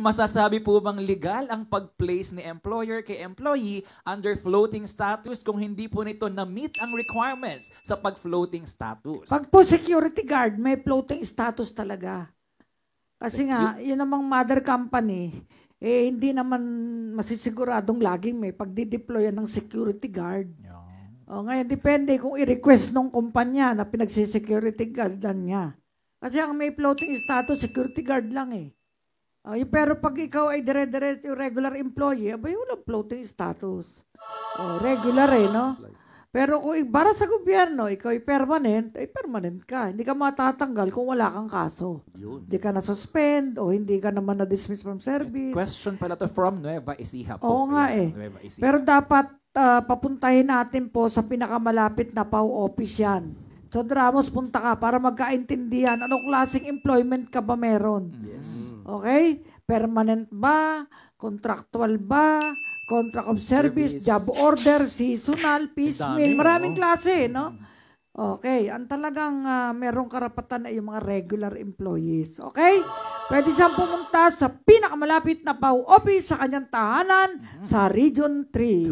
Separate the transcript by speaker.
Speaker 1: Masasabi po bang legal ang pag-place ni employer kay employee under floating status kung hindi po nito na-meet ang requirements sa pag-floating status?
Speaker 2: Pag po security guard, may floating status talaga. Kasi nga, yun namang mother company, hindi naman masisiguradong laging may pagdideployan ng security guard. O, ngayon, depende kung i-request ng kumpanya na pinagsisecurity guardan niya. Kasi ang may floating status, security guard lang eh. Pero pag ikaw ay dire-diretso yung regular employee, abay walang floating status. Regular no? Pero kung para sa gobyerno, ikaw ay permanent ka. Hindi ka matatanggal kung wala kang kaso. Hindi ka na-suspend o hindi ka naman na-dismiss from service.
Speaker 1: Question pala to from Nueva Ecija po.
Speaker 2: Oo nga Pero dapat papuntahin natin po sa pinakamalapit na PAW office yan. So, Ramos, punta ka para magkaintindihan anong klaseng employment ka ba meron.
Speaker 1: Yes.
Speaker 2: Okay? Permanent ba? Contractual ba? Contract of service, job order, seasonal, piecemeal. Maraming klase, no? Okay. Ang talagang merong karapatan ay yung mga regular employees. Okay? Pwede siyang pumunta sa pinakamalapit na PAW office sa kanyang tahanan sa Region 3.